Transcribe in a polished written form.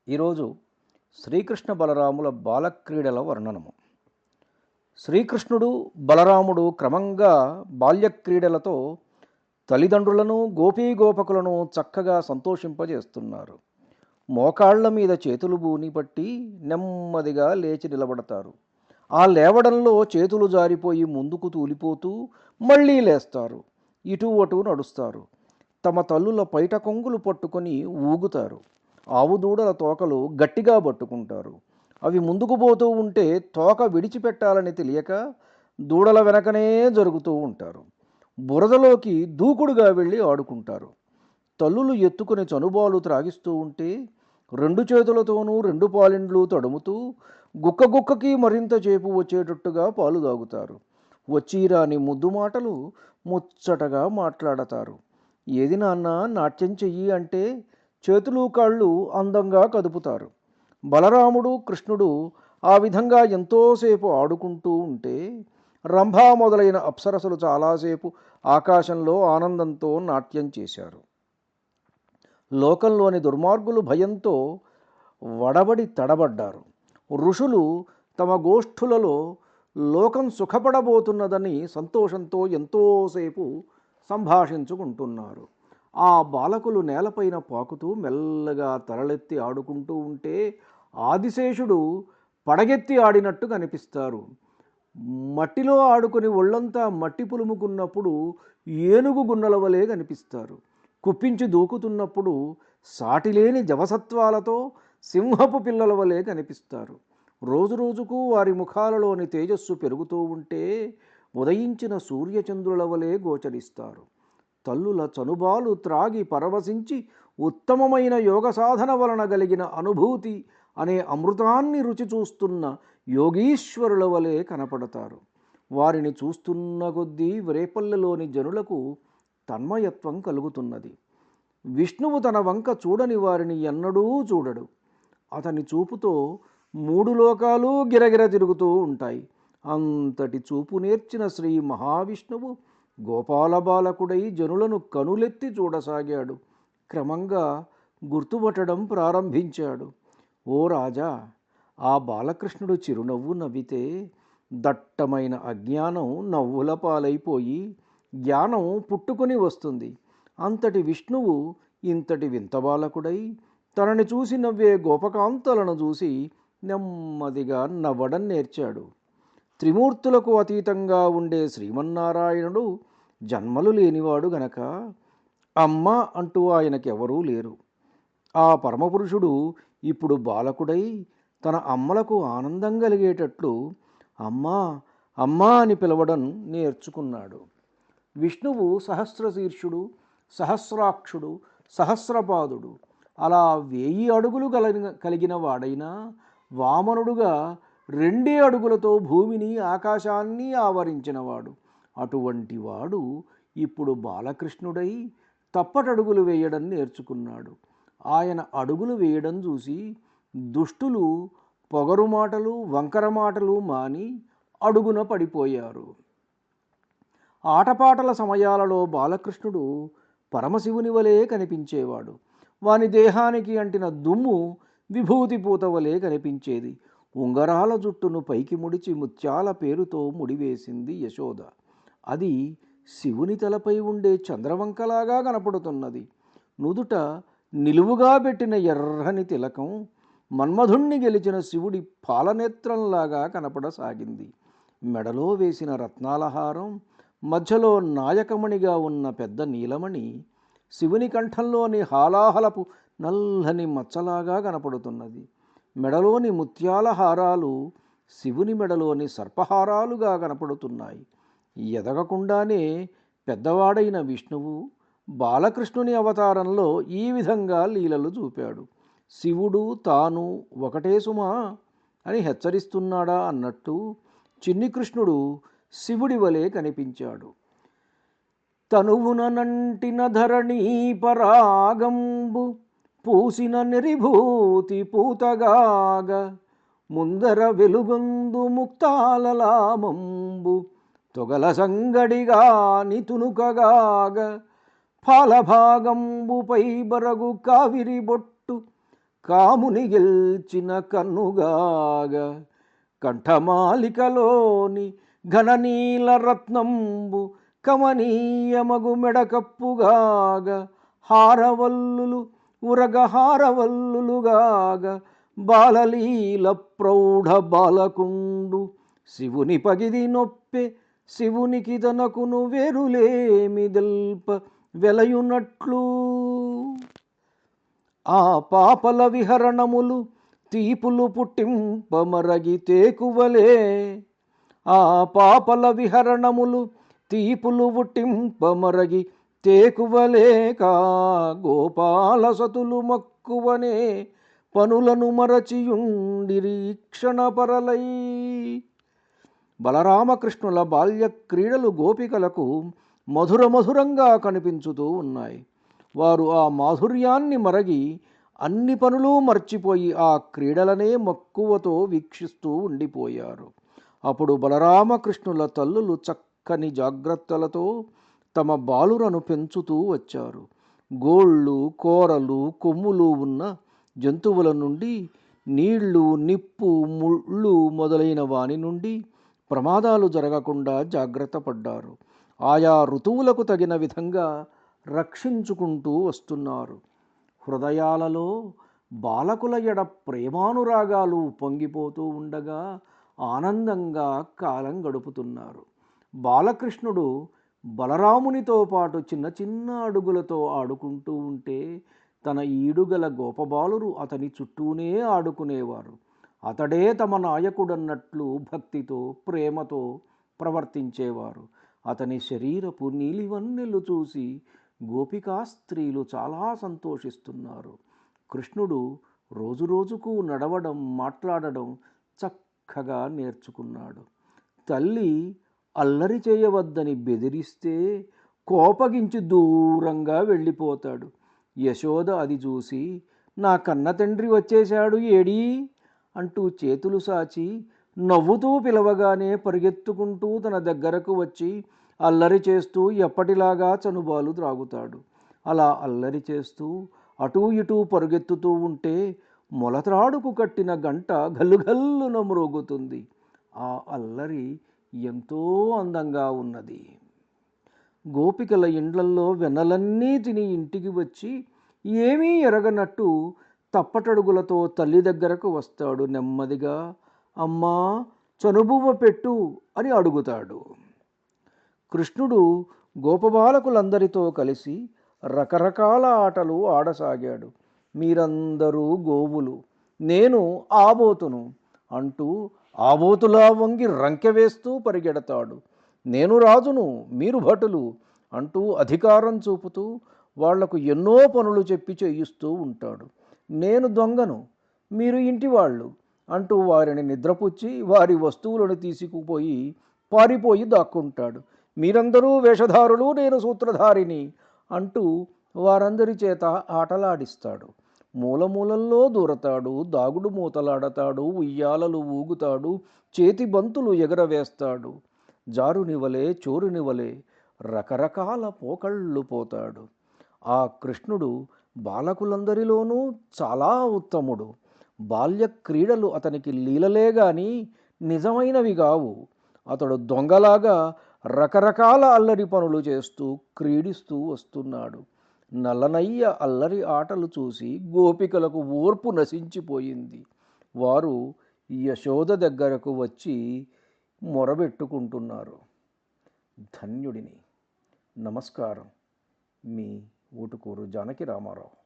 ఈరోజు శ్రీకృష్ణ బలరాముల బాలక్రీడల వర్ణనము. శ్రీకృష్ణుడు బలరాముడు క్రమంగా బాల్యక్రీడలతో తల్లిదండ్రులను గోపీగోపకులను చక్కగా సంతోషింపజేస్తున్నారు. మోకాళ్ల మీద చేతులు బూని పట్టి నెమ్మదిగా లేచి నిలబడతారు. ఆ లేవడంలో చేతులు జారిపోయి ముందుకు తూలిపోతూ మళ్ళీ లేస్తారు. ఇటు అటు నడుస్తారు. తమ తల్లుల పైట కొంగులు పట్టుకొని ఊగుతారు. ఆవుదూడల తోకలు గట్టిగా పట్టుకుంటారు. అవి ముందుకు పోతూ ఉంటే తోక విడిచిపెట్టాలని తెలియక దూడల వెనకనే జరుగుతూ ఉంటారు. బురదలోకి దూకుడుగా వెళ్ళి ఆడుకుంటారు. తల్లులు ఎత్తుకుని చనుబాలు త్రాగిస్తూ ఉంటే రెండు చేతులతోనూ రెండు పాలిండ్లు తడుముతూ గుక్కకి మరింత చేపు వచ్చేటట్టుగా పాలు తాగుతారు. వచ్చిరాని ముద్దు మాటలు ముచ్చటగా మాట్లాడతారు. ఏది నాన్న నాట్యం చెయ్యి అంటే చేతులు కాళ్ళు అందంగా కదుపుతారు. బలరాముడు కృష్ణుడు ఆ విధంగా ఎంతోసేపు ఆడుకుంటూ ఉంటే రంభా మొదలైన అప్సరసలు చాలాసేపు ఆకాశంలో ఆనందంతో నాట్యం చేశారు. లోకంలోని దుర్మార్గులు భయంతో వడబడి తడబడ్డారు. ఋషులు తమ గోష్ఠులలో లోకం సుఖపడబోతున్నదని సంతోషంతో ఎంతోసేపు సంభాషించుకుంటున్నారు. ఆ బాలకులు నేలపైన పాకుతూ మెల్లగా తలలెత్తి ఆడుకుంటూ ఉంటే ఆదిశేషుడు పడగెత్తి ఆడినట్టు కనిపిస్తారు. మట్టిలో ఆడుకొని ఒళ్ళంతా మట్టి పులుముకున్నప్పుడు ఏనుగు గున్నల వలె కనిపిస్తారు. కుప్పించి దూకుతున్నప్పుడు సాటిలేని జవసత్వాలతో సింహపు పిల్లల వలె కనిపిస్తారు. రోజురోజుకు వారి ముఖాలలోని తేజస్సు పెరుగుతూ ఉంటే ఉదయించిన సూర్యచంద్రుల వలె గోచరిస్తారు. తల్లుల చనుబాలు త్రాగి పరవశించి ఉత్తమమైన యోగ సాధన వలన కలిగిన అనుభూతి అనే అమృతాన్ని రుచి చూస్తున్న యోగీశ్వరుల వలె కనపడతారు. వారిని చూస్తున్న కొద్దీ వ్రేపల్లెలోని జనులకు తన్మయత్వం కలుగుతున్నది. విష్ణువు తన వంక చూడని వారిని ఎన్నడూ చూడడు. అతని చూపుతో మూడు లోకాలు గిరగిర తిరుగుతూ ఉంటాయి. అంతటి చూపు నేర్చిన శ్రీ మహావిష్ణువు గోపాల బాలకుడై జనులను కనులెత్తి చూడసాగాడు. క్రమంగా గుర్తుపట్టడం ప్రారంభించాడు. ఓ రాజా, ఆ బాలకృష్ణుడు చిరునవ్వు నవ్వితే దట్టమైన అజ్ఞానం నవ్వుల పాలైపోయి జ్ఞానం పుట్టుకొని వస్తుంది. అంతటి విష్ణువు ఇంతటి వింత బాలకుడై తనని చూసి నవ్వే గోపకాంతలను చూసి నెమ్మదిగా నవ్వడం నేర్చాడు. త్రిమూర్తులకు అతీతంగా ఉండే శ్రీమన్నారాయణుడు జన్మలు లేనివాడు గనక అమ్మ అంటూ ఆయనకెవరూ లేరు. ఆ పరమపురుషుడు ఇప్పుడు బాలకుడై తన అమ్మలకు ఆనందం కలిగేటట్లు అమ్మా అమ్మా అని పిలవడం నేర్చుకున్నాడు. విష్ణువు సహస్రశీర్షుడు, సహస్రాక్షుడు, సహస్రపాదుడు. అలా 1000 అడుగులు కలిగిన వాడైనా వామనుడుగా 2 అడుగులతో భూమిని ఆకాశాన్ని ఆవరించినవాడు. అటువంటి వాడు ఇప్పుడు బాలకృష్ణుడై తప్పటడుగులు వేయడం నేర్చుకున్నాడు. ఆయన అడుగులు వేయడం చూసి దుష్టులు పొగరు మాటలు వంకర మాటలు మాని అడుగున పడిపోయారు. ఆటపాటల సమయాలలో బాలకృష్ణుడు పరమశివుని వలె కనిపించేవాడు. వాని దేహానికి అంటిన దుమ్ము విభూతి పూత వలె కనిపించేది. ఉంగరాల జుట్టును పైకి ముడిచి ముత్యాల పేరుతో ముడివేసింది యశోద. అది శివుని తలపై ఉండే చంద్రవంకలాగా కనపడుతున్నది. నుదుట నిలువుగా పెట్టిన ఎర్రని తిలకం మన్మధుణ్ణి గెలిచిన శివుడి పాలనేత్రంలాగా కనపడసాగింది. మెడలో వేసిన రత్నాలహారం, మధ్యలో నాయకమణిగా ఉన్న పెద్ద నీలమణి శివుని కంఠంలోని హాలాహలపు నల్లని మచ్చలాగా కనపడుతున్నది. మెడలోని ముత్యాల హారాలు శివుని మెడలోని సర్పహారాలుగా కనపడుతున్నాయి. ఎదగకుండానే పెద్దవాడైన విష్ణువు బాలకృష్ణుని అవతారంలో ఈ విధంగా లీలలు చూపాడు. శివుడు తాను ఒకటే సుమా అని హెచ్చరిస్తున్నాడా అన్నట్టు చిన్ని కృష్ణుడు శివుడి వలె కనిపించాడు. తనువున నంటిన ధరణీ పరాగంబు పూసిన నిరిభూతి పూతగాగ ముందర వెలుగొందు ముక్తాలలామంబు తొగల సంగడిగా నితునుకగాగ ఫాలభాగంబుపై బరగు కావిరి బొట్టు కాముని గెల్చిన కన్నుగాగ, కంఠమాలికలోని ఘననీల రత్నంబు కమనీయమగు మెడకప్పుగాగ, హారవల్లులు ఉరగహారవల్లులుగాగ, బాలలీల ప్రౌఢ బాలకుండు శివుని పగిది నొప్పే, శివునికి తనకును వేరులేమి దెల్ప వెలయునట్లు. ఆ పాపల విహరణములు తీపులు పుట్టింపమరగి తేకువలే, ఆ పాపల విహరణములు తీపులు పుట్టింపమరగి తేకువలేక, గోపాల సతులు మక్కువనే పనులను మరచియుండిరి క్షణపరలై. బలరామకృష్ణుల బాల్య క్రీడలు గోపికలకు మధురంగా కనిపించుతూ ఉన్నాయి. వారు ఆ మాధుర్యాన్ని మరగి అన్ని పనులు మర్చిపోయి ఆ క్రీడలనే మక్కువతో వీక్షిస్తూ ఉండిపోయారు. అప్పుడు బలరామకృష్ణుల తల్లులు చక్కని జాగ్రత్తలతో తమ బాలురను పెంచుతూ వచ్చారు. గోళ్ళు, కోరలు, కొమ్ములు ఉన్న జంతువుల నుండి, నీళ్లు, నిప్పు, ముళ్ళు మొదలైన వాని నుండి ప్రమాదాలు జరగకుండా జాగ్రత్త పడ్డారు. ఆయా ఋతువులకు తగిన విధంగా రక్షించుకుంటూ వస్తున్నారు. హృదయాలలో బాలకుల ఎడ ప్రేమానురాగాలు పొంగిపోతూ ఉండగా ఆనందంగా కాలం గడుపుతున్నారు. బాలకృష్ణుడు బలరామునితో పాటు చిన్న చిన్న అడుగులతో ఆడుకుంటూ ఉంటే తన ఈడుగల గోపబాలురు అతని చుట్టూనే ఆడుకునేవారు. అతడే తమ నాయకుడన్నట్లు భక్తితో ప్రేమతో ప్రవర్తించేవారు. అతని శరీరపు నీలివన్నెలు చూసి గోపికా స్త్రీలు చాలా సంతోషిస్తున్నారు. కృష్ణుడు రోజురోజుకు నడవడం, మాట్లాడడం చక్కగా నేర్చుకున్నాడు. తల్లి అల్లరి చేయవద్దని బెదిరిస్తే కోపగించి దూరంగా వెళ్ళిపోతాడు. యశోద అది చూసి, నా కన్న తండ్రి వచ్చేశాడు ఏడీ అంటూ చేతులు సాచి నవ్వుతూ పిలవగానే పరిగెత్తుకుంటూ తన దగ్గరకు వచ్చి అల్లరి చేస్తూ ఎప్పటిలాగా చనుబాలు త్రాగుతాడు. అలా అల్లరి చేస్తూ అటూ ఇటూ పరుగెత్తుతూ ఉంటే మొలత్రాడుకు కట్టిన గంట గల్లుగల్లున మ్రోగుతుంది. ఆ అల్లరి ఎంతో అందంగా ఉన్నది. గోపికల ఇండ్లల్లో వెన్నలన్నీ తిని ఇంటికి వచ్చి ఏమీ ఎరగనట్టు తప్పటడుగులతో తల్లి దగ్గరకు వస్తాడు. నెమ్మదిగా అమ్మా చనుబువ్వ పెట్టు అని అడుగుతాడు. కృష్ణుడు గోపబాలకులందరితో కలిసి రకరకాల ఆటలు ఆడసాగాడు. మీరందరూ గోవులు, నేను ఆబోతును అంటూ ఆబోతులా వంగి రంకె వేస్తూ పరిగెడతాడు. నేను రాజును, మీరు భటులు అంటూ అధికారం చూపుతూ వాళ్లకు ఎన్నో పనులు చెప్పి చేయిస్తూ ఉంటాడు. నేను దొంగను, మీరు ఇంటివాళ్ళు అంటూ వారిని నిద్రపుచ్చి వారి వస్తువులను తీసుకుపోయి పారిపోయి దాక్కుంటాడు. మీరందరూ వేషధారులు, నేను సూత్రధారిని అంటూ వారందరి చేత ఆటలాడిస్తాడు. మూలమూలల్లో దూరతాడు, దాగుడు మూతలాడతాడు, ఉయ్యాలలు ఊగుతాడు, చేతి బంతులు ఎగరవేస్తాడు. జారునివలే చోరునివలే రకరకాల పోకళ్ళు పోతాడు. ఆ కృష్ణుడు బాలకులందరిలోనూ చాలా ఉత్తముడు. బాల్య క్రీడలు అతనికి లీలలే గాని నిజమైనవి కావు. అతడు దొంగలాగా రకరకాల అల్లరి పనులు చేస్తూ క్రీడిస్తూ వస్తున్నాడు. నల్లనయ్య అల్లరి ఆటలు చూసి గోపికలకు ఓర్పు నశించిపోయింది. వారు యశోద దగ్గరకు వచ్చి మొరబెట్టుకుంటున్నారు. ధన్యుడిని. నమస్కారం. మీ ఊటుకూరు జానకి రామారావు.